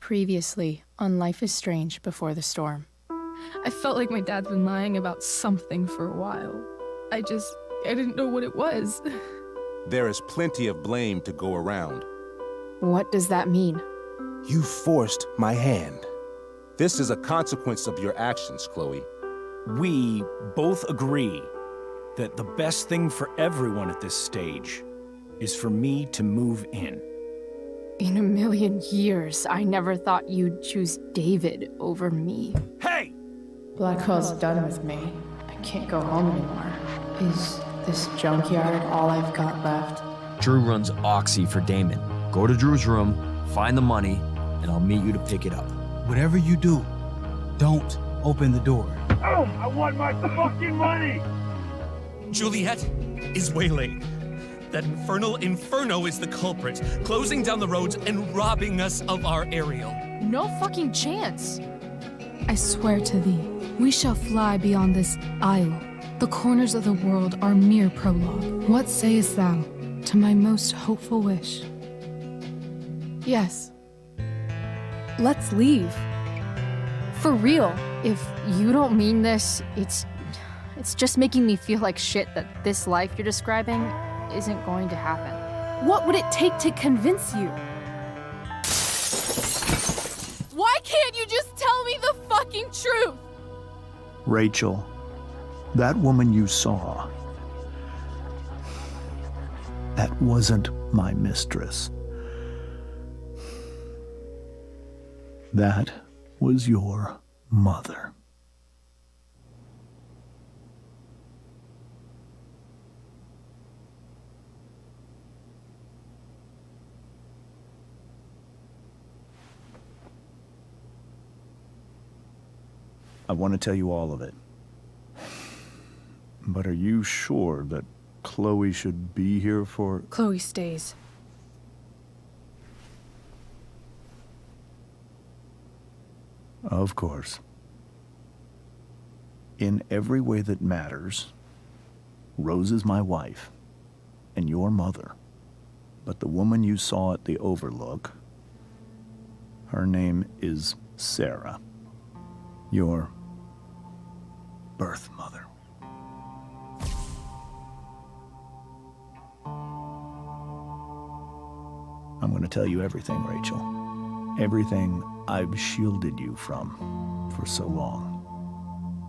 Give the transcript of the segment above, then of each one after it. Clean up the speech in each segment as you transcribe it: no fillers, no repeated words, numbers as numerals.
Previously on Life is Strange Before the Storm. I felt like my dad's been lying about something for a while. I didn't know what it was. There is plenty of blame to go around. What does that mean? You forced my hand. This is a consequence of your actions, Chloe. We both agree that the best thing for everyone at this stage is for me to move in. In a million years, I never thought you'd choose David over me. Hey! Blackwell's done with me. I can't go home anymore. Is this junkyard all I've got left? Drew runs Oxy for Damon. Go to Drew's room, find the money, and I'll meet you to pick it up. Whatever you do, don't open the door. Oh, I want my fucking money! Juliet is waylaid. That infernal Inferno is the culprit, closing down the roads and robbing us of our aerial. No fucking chance. I swear to thee, we shall fly beyond this isle. The corners of the world are mere prologue. What sayest thou to my most hopeful wish? Yes. Let's leave. For real. If you don't mean this, it's just making me feel like shit that this life you're describing isn't going to happen. What would it take to convince you? Why can't you just tell me the fucking truth? Rachel, that woman you saw, that wasn't my mistress. That was your mother. I want to tell you all of it. But are you sure that Chloe should be here for... Chloe stays. Of course. In every way that matters, Rose is my wife and your mother. But the woman you saw at the Overlook, her name is Sarah, your birth mother. I'm going to tell you everything, Rachel. Everything I've shielded you from for so long.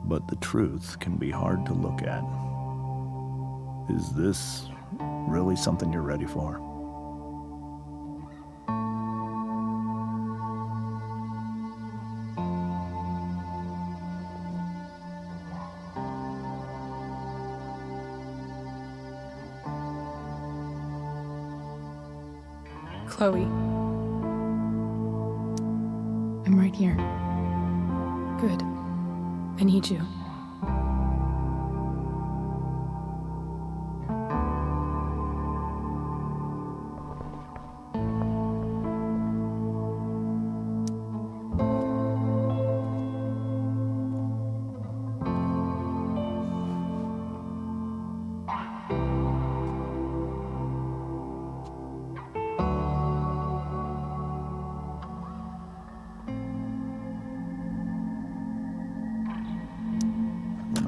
But the truth can be hard to look at. Is this really something you're ready for? Chloe. I'm right here. Good. I need you.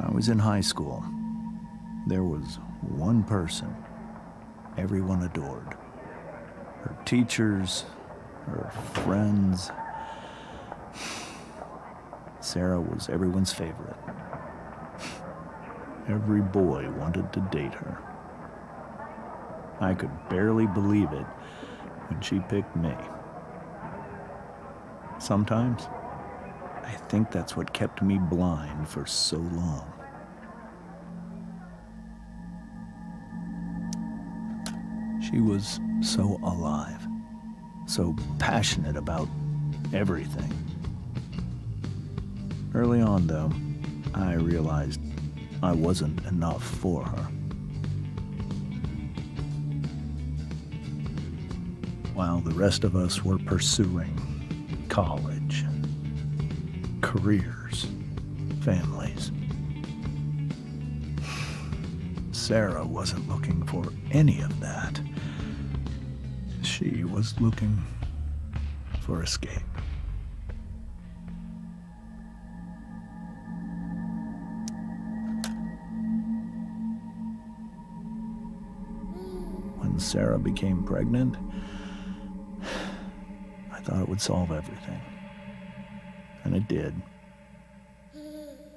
I was in high school. There was one person everyone adored. Her teachers, her friends. Sarah was everyone's favorite. Every boy wanted to date her. I could barely believe it when she picked me. Sometimes, I think that's what kept me blind for so long. She was so alive, so passionate about everything. Early on, though, I realized I wasn't enough for her. While the rest of us were pursuing college, careers, families, Sarah wasn't looking for any of that. She was looking for escape. when Sarah became pregnant, I thought it would solve everything. And it did.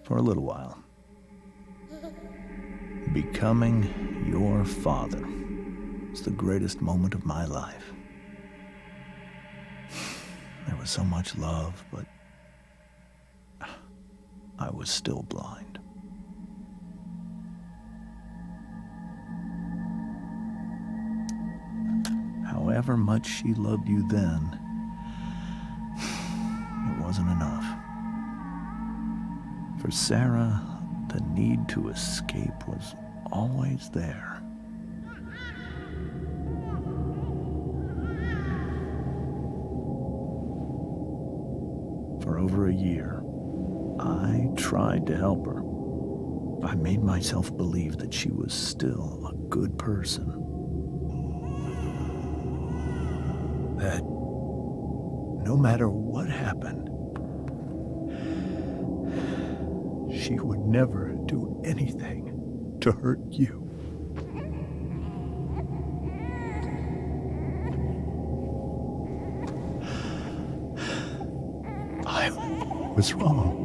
For a little while. Becoming your father was the greatest moment of my life. There was so much love, but I was still blind. However much she loved you then, it wasn't enough. For Sarah, the need to escape was always there. For over a year, I tried to help her. I made myself believe that she was still a good person. That no matter what happened, she would never do anything to hurt you. I was wrong.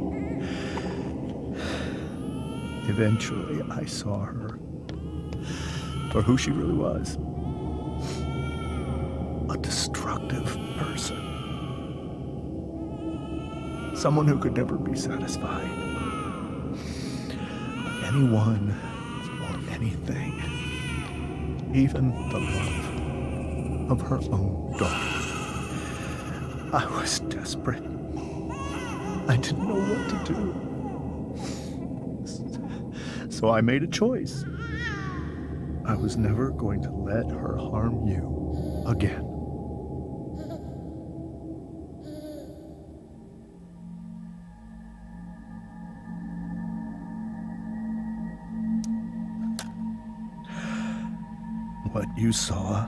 Eventually, I saw her for who she really was. A destructive person. Someone who could never be satisfied. Anyone or anything. Even the love of her own daughter. I was desperate. I didn't know what to do. So I made a choice. I was never going to let her harm you again. What you saw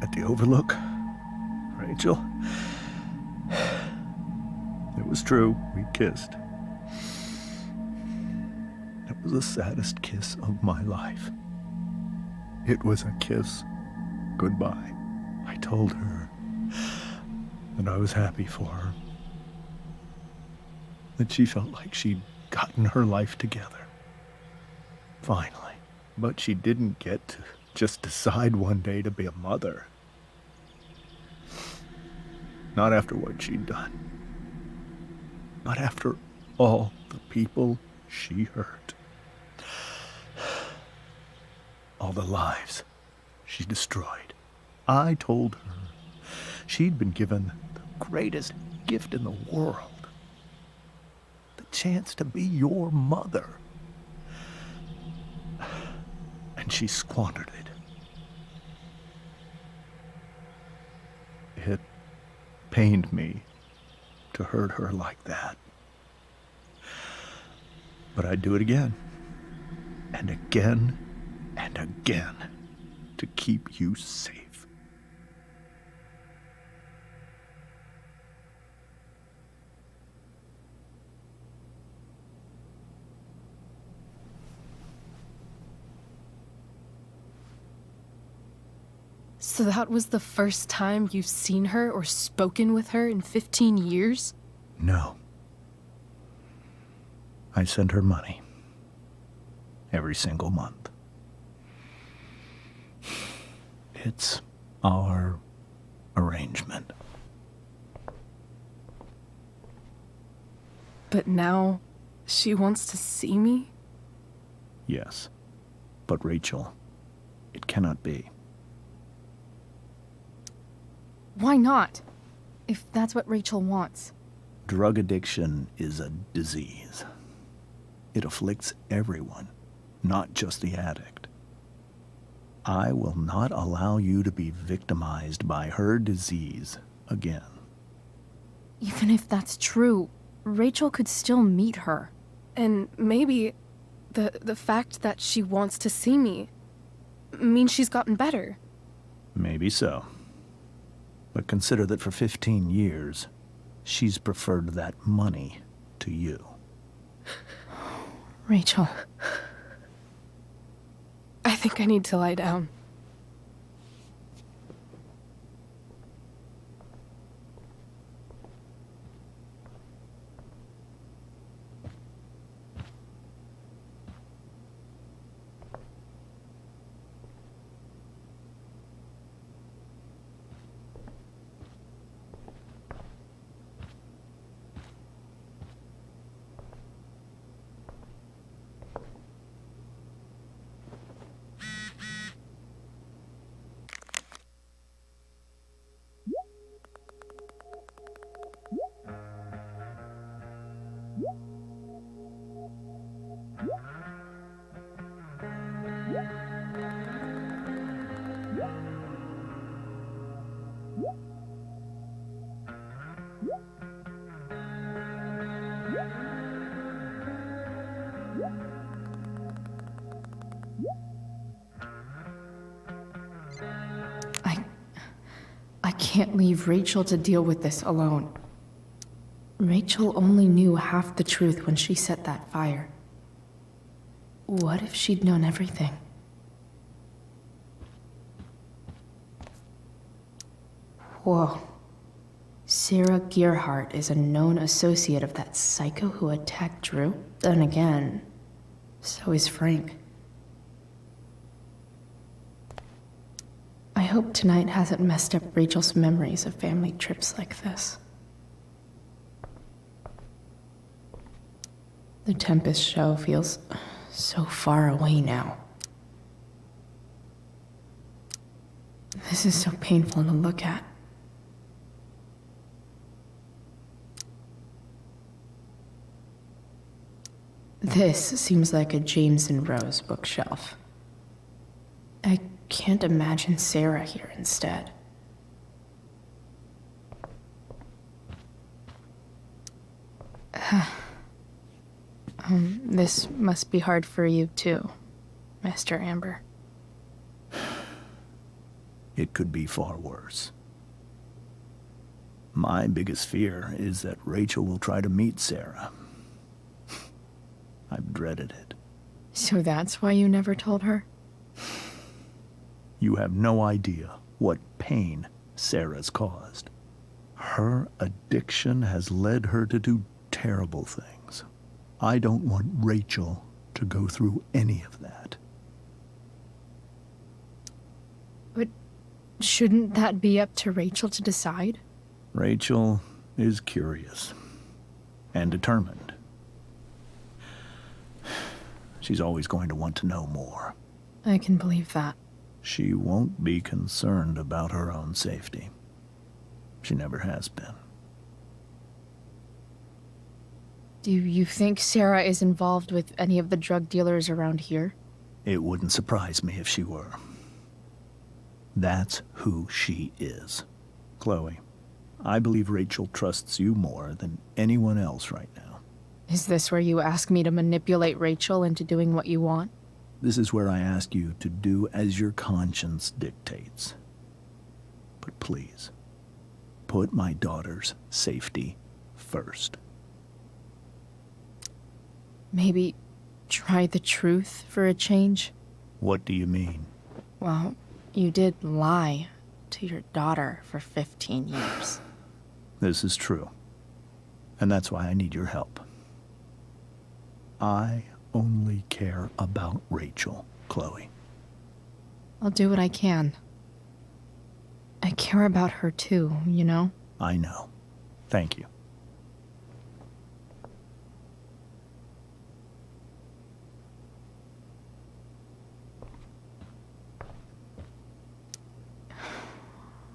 at the Overlook, Rachel, it was true. We kissed. It was the saddest kiss of my life. It was a kiss goodbye. I told her that I was happy for her. That she felt like she'd gotten her life together. Finally. But she didn't get to just decide one day to be a mother. Not after what she'd done. Not after all the people she hurt. All the lives she destroyed. I told her she'd been given the greatest gift in the world. The chance to be your mother. And she squandered it. It pained me to hurt her like that. But I'd do it again. And again. And again, to keep you safe. So that was the first time you've seen her or spoken with her in 15 years? No. I sent her money. Every single month. It's our arrangement. But now she wants to see me? Yes. But Rachel, it cannot be. Why not? If that's what Rachel wants. Drug addiction is a disease. It afflicts everyone, not just the addict. I will not allow you to be victimized by her disease again. Even if that's true, Rachel could still meet her. And maybe the fact that she wants to see me means she's gotten better. Maybe so. But consider that for 15 years, she's preferred that money to you. Rachel. I think I need to lie down. I can't leave Rachel to deal with this alone. Rachel only knew half the truth when she set that fire. What if she'd known everything? Whoa. Sarah Gearhart is a known associate of that psycho who attacked Drew? Then again, so is Frank. I hope tonight hasn't messed up Rachel's memories of family trips like this. The Tempest show feels so far away now. This is so painful to look at. This seems like a James and Rose bookshelf. I can't imagine Sarah here instead. This must be hard for you too, Mr. Amber. It could be far worse. My biggest fear is that Rachel will try to meet Sarah. I've dreaded it. So that's why you never told her? You have no idea what pain Sarah's caused. Her addiction has led her to do terrible things. I don't want Rachel to go through any of that. But shouldn't that be up to Rachel to decide? Rachel is curious and determined. She's always going to want to know more. I can believe that. She won't be concerned about her own safety. She never has been. Do you think Sarah is involved with any of the drug dealers around here? It wouldn't surprise me if she were. That's who she is. Chloe, I believe Rachel trusts you more than anyone else right now. Is this where you ask me to manipulate Rachel into doing what you want? This is where I ask you to do as your conscience dictates. But please, put my daughter's safety first. Maybe try the truth for a change? What do you mean? Well, you did lie to your daughter for 15 years. This is true. And that's why I need your help. I only care about Rachel, Chloe. I'll do what I can. I care about her too, you know? I know. Thank you.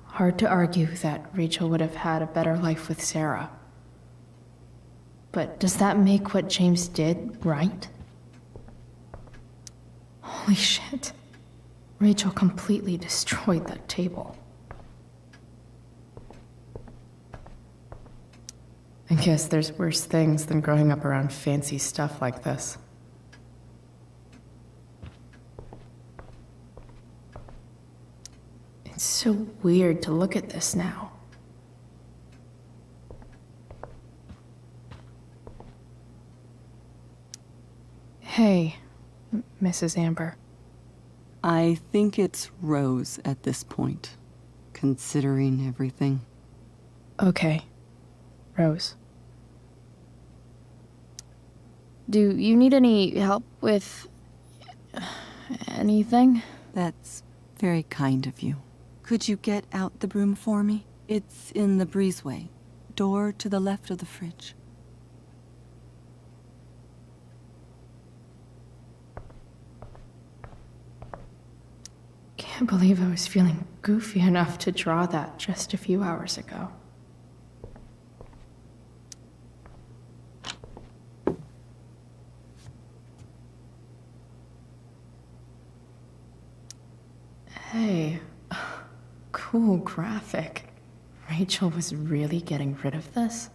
Hard to argue that Rachel would have had a better life with Sarah. But does that make what James did right? Holy shit. Rachel completely destroyed that table. I guess there's worse things than growing up around fancy stuff like this. It's so weird to look at this now. Hey, Mrs. Amber. I think it's Rose at this point, considering everything. Okay, Rose. Do you need any help with anything? That's very kind of you. Could you get out the broom for me? It's in the breezeway, door to the left of the fridge. Can't believe I was feeling goofy enough to draw that just a few hours ago. Hey, cool graphic. Rachel was really getting rid of this?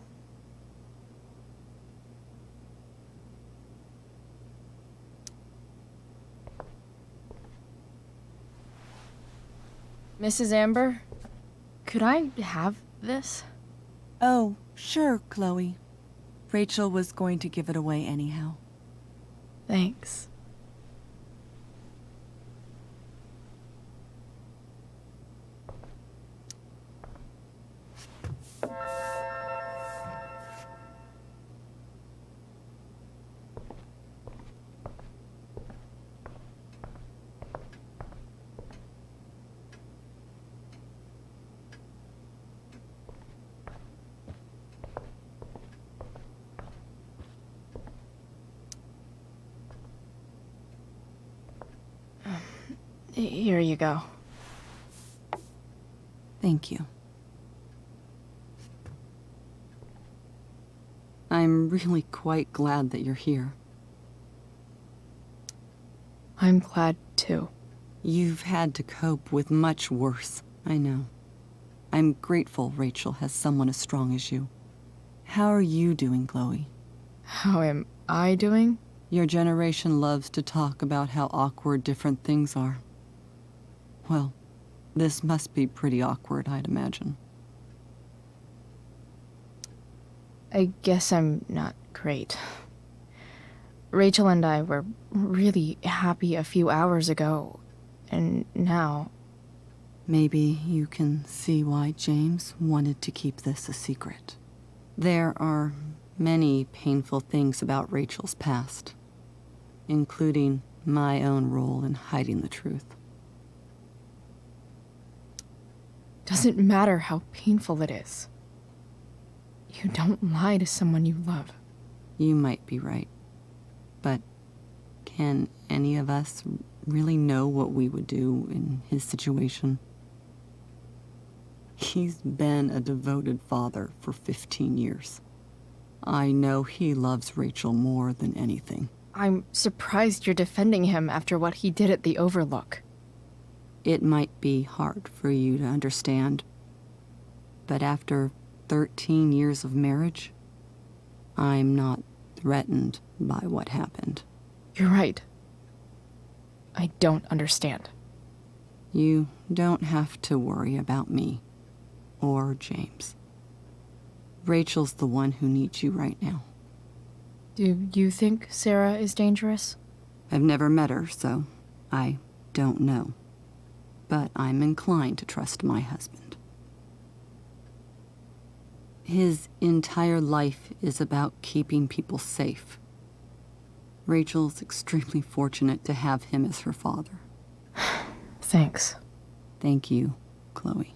Mrs. Amber, could I have this? Oh, sure, Chloe. Rachel was going to give it away anyhow. Thanks. Here you go. Thank you. I'm really quite glad that you're here. I'm glad too. You've had to cope with much worse, I know. I'm grateful Rachel has someone as strong as you. How are you doing, Chloe? How am I doing? Your generation loves to talk about how awkward different things are. Well, this must be pretty awkward, I'd imagine. I guess I'm not great. Rachel and I were really happy a few hours ago, and now... Maybe you can see why James wanted to keep this a secret. There are many painful things about Rachel's past, including my own role in hiding the truth. Doesn't matter how painful it is. You don't lie to someone you love. You might be right. But can any of us really know what we would do in his situation? He's been a devoted father for 15 years. I know he loves Rachel more than anything. I'm surprised you're defending him after what he did at the Overlook. It might be hard for you to understand, but after 13 years of marriage, I'm not threatened by what happened. You're right. I don't understand. You don't have to worry about me or James. Rachel's the one who needs you right now. Do you think Sarah is dangerous? I've never met her, so I don't know. But I'm inclined to trust my husband. His entire life is about keeping people safe. Rachel's extremely fortunate to have him as her father. Thanks. Thank you, Chloe.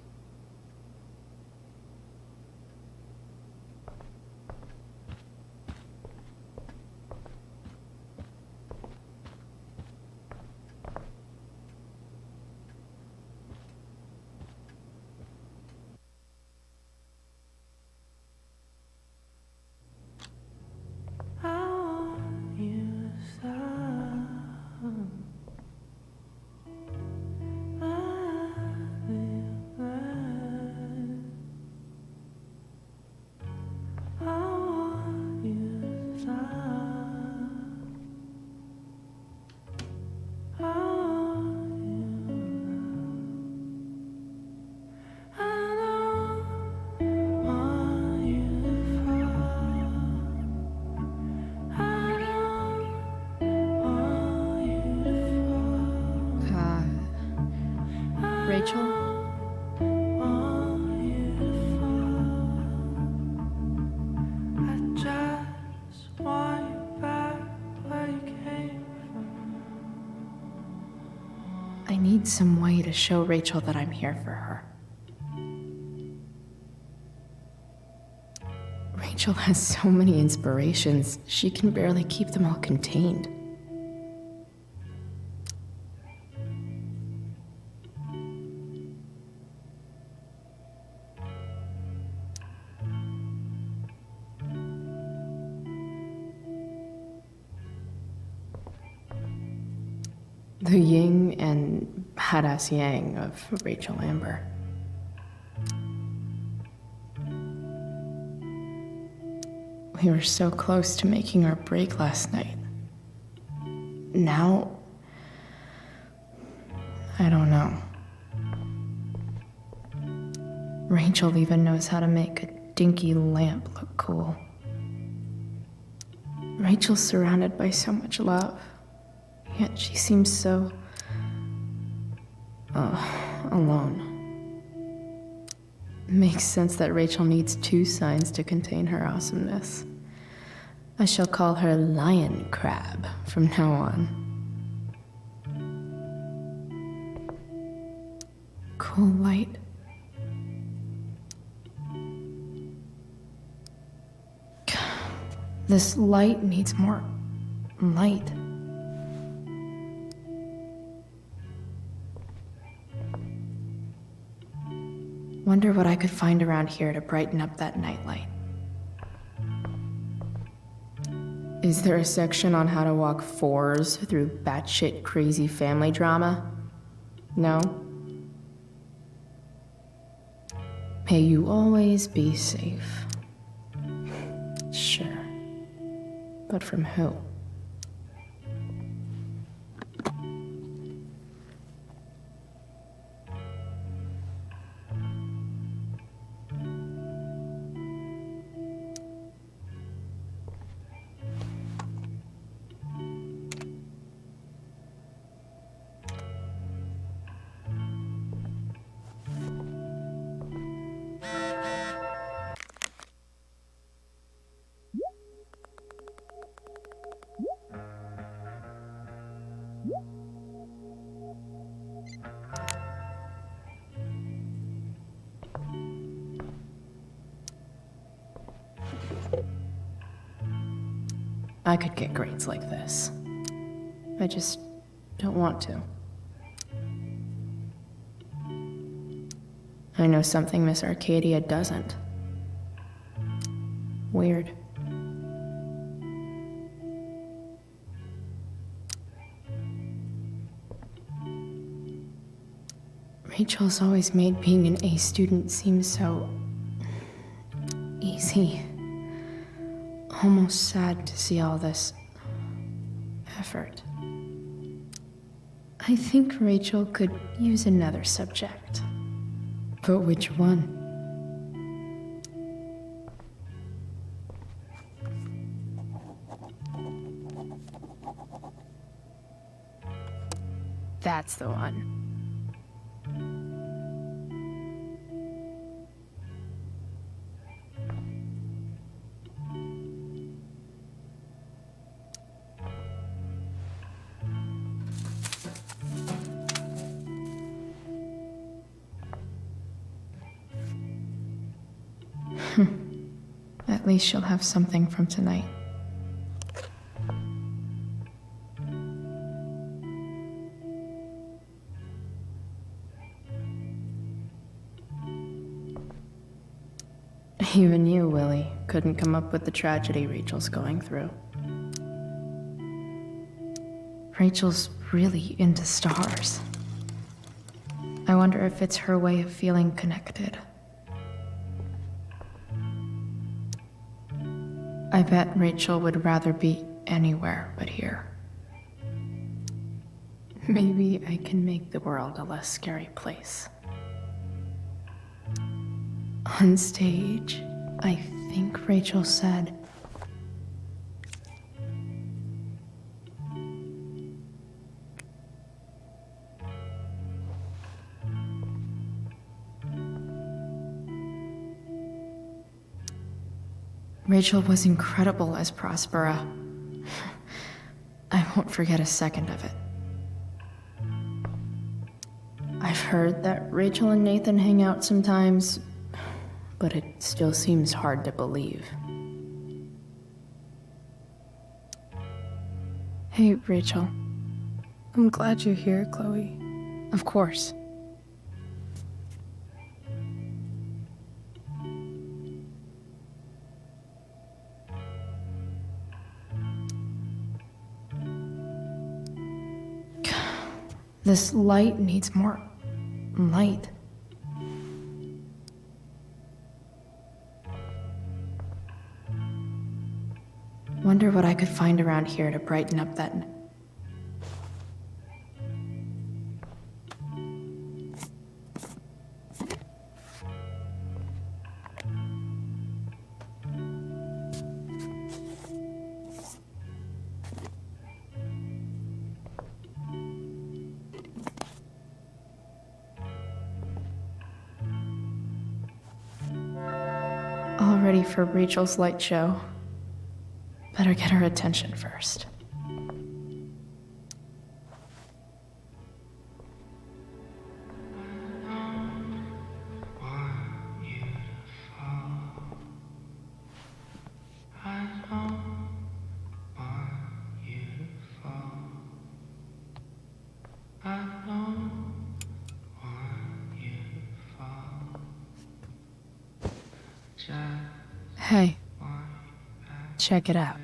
Rachel? I need some way to show Rachel that I'm here for her. Rachel has so many inspirations, she can barely keep them all contained. The yin and badass yang of Rachel Amber. We were so close to making our break last night. Now, I don't know. Rachel even knows how to make a dinky lamp look cool. Rachel's surrounded by so much love, yet she seems so... alone. Makes sense that Rachel needs 2 signs to contain her awesomeness. I shall call her Lion Crab from now on. Cool light. This light needs more light. Wonder what I could find around here to brighten up that nightlight. Is there a section on how to walk 4s through batshit crazy family drama? No? May you always be safe. Sure. But from who? I could get grades like this. I just don't want to. I know something Miss Arcadia doesn't. Weird. Rachel's always made being an A student seem so... easy. Almost sad to see all this effort. I think Rachel could use another subject. But which one? That's the one. At least she'll have something from tonight. Even you, Willie, couldn't come up with the tragedy Rachel's going through. Rachel's really into stars. I wonder if it's her way of feeling connected. I bet Rachel would rather be anywhere but here. Maybe I can make the world a less scary place. On stage, I think Rachel said, Rachel was incredible as Prospera. I won't forget a second of it. I've heard that Rachel and Nathan hang out sometimes, but it still seems hard to believe. Hey, Rachel. I'm glad you're here, Chloe. Of course. This light needs more light. Wonder what I could find around here to brighten up that... ready for Rachel's light show. Better get her attention first. Hey, check it out.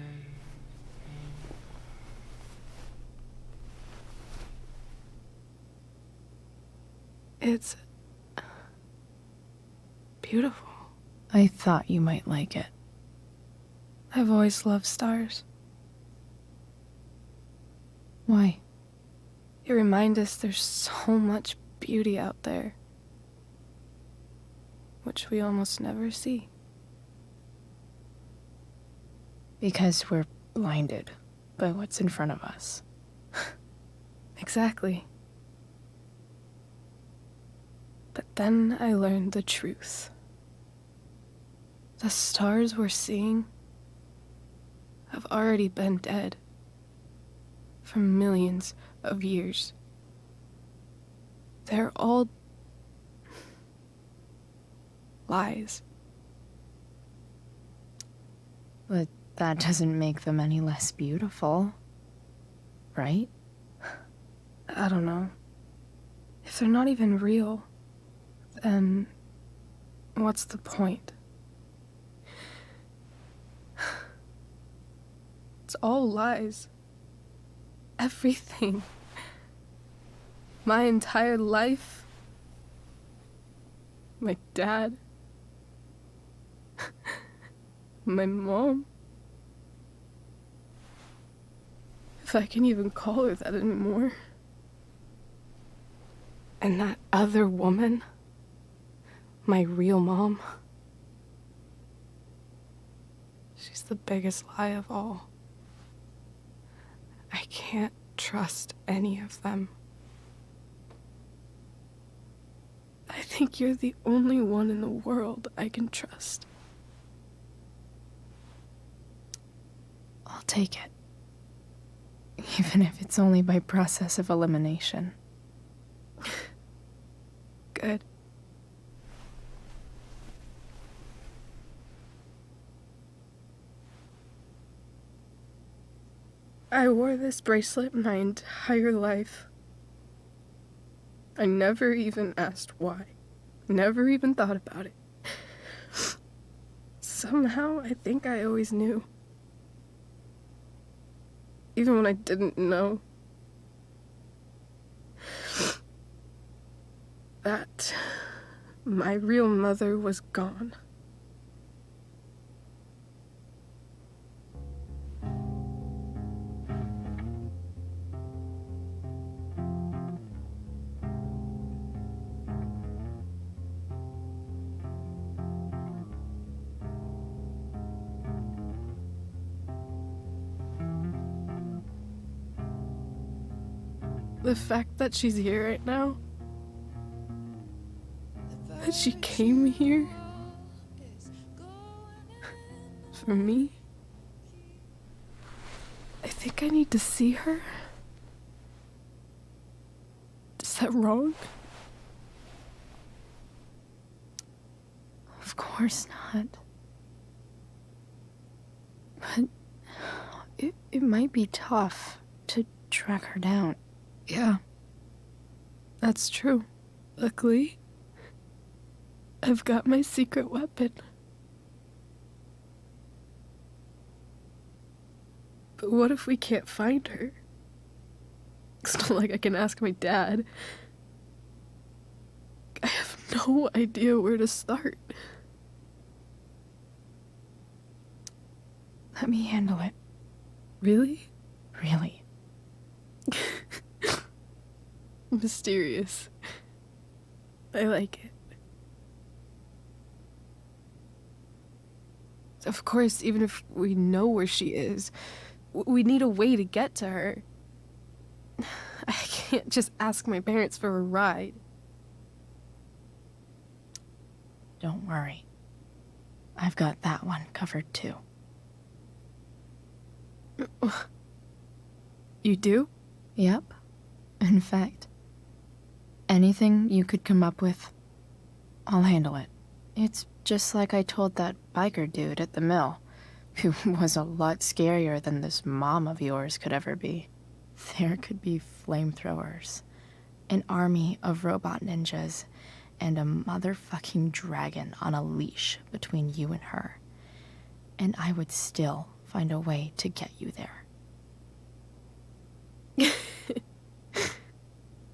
It's beautiful. I thought you might like it. I've always loved stars. Why? They remind us there's so much beauty out there, which we almost never see. Because we're blinded by what's in front of us. Exactly. But then I learned the truth. The stars we're seeing have already been dead for millions of years. They're all lies. But that doesn't make them any less beautiful, right? I don't know. If they're not even real, then what's the point? It's all lies. Everything. My entire life. My dad. My mom. If I can even call her that anymore. And that other woman. My real mom. She's the biggest lie of all. I can't trust any of them. I think you're the only one in the world I can trust. I'll take it. Even if it's only by process of elimination. Good. I wore this bracelet my entire life. I never even asked why. Never even thought about it. Somehow, I think I always knew. Even when I didn't know. That my real mother was gone. The fact that she's here right now, that she came here for me, I think I need to see her. Is that wrong? Of course not. But it might be tough to track her down. Yeah, that's true. Luckily, I've got my secret weapon. But what if we can't find her? It's not like I can ask my dad. I have no idea where to start. Let me handle it. Really? Really. Mysterious. I like it. Of course, even if we know where she is, we need a way to get to her. I can't just ask my parents for a ride. Don't worry. I've got that one covered too. You do? Yep. In fact, anything you could come up with, I'll handle it. It's just like I told that biker dude at the mill, who was a lot scarier than this mom of yours could ever be. There could be flamethrowers, an army of robot ninjas, and a motherfucking dragon on a leash between you and her. And I would still find a way to get you there.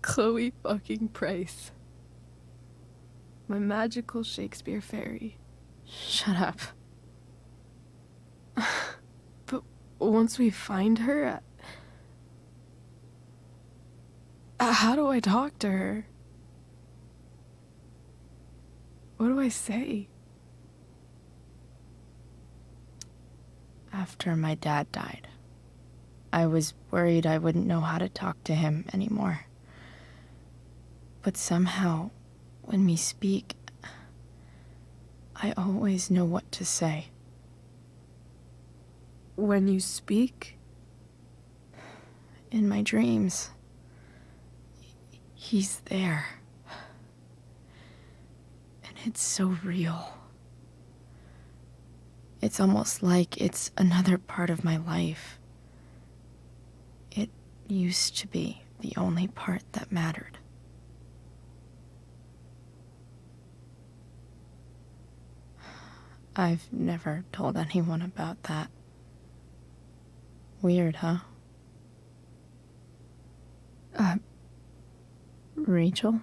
Chloe fucking Price. My magical Shakespeare fairy. Shut up. But once we find her, how do I talk to her? What do I say? After my dad died, I was worried I wouldn't know how to talk to him anymore. But somehow, when we speak, I always know what to say. When you speak? In my dreams, he's there. And it's so real. It's almost like it's another part of my life. It used to be the only part that mattered. I've never told anyone about that. Weird, huh? Rachel?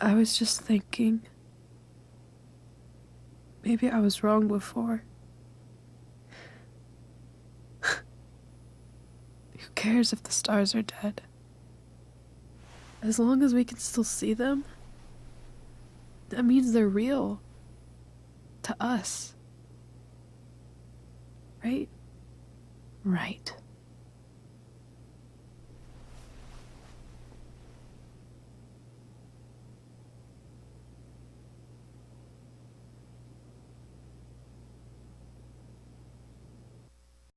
I was just thinking. Maybe I was wrong before. Who cares if the stars are dead? As long as we can still see them, that means they're real. To us. Right? Right.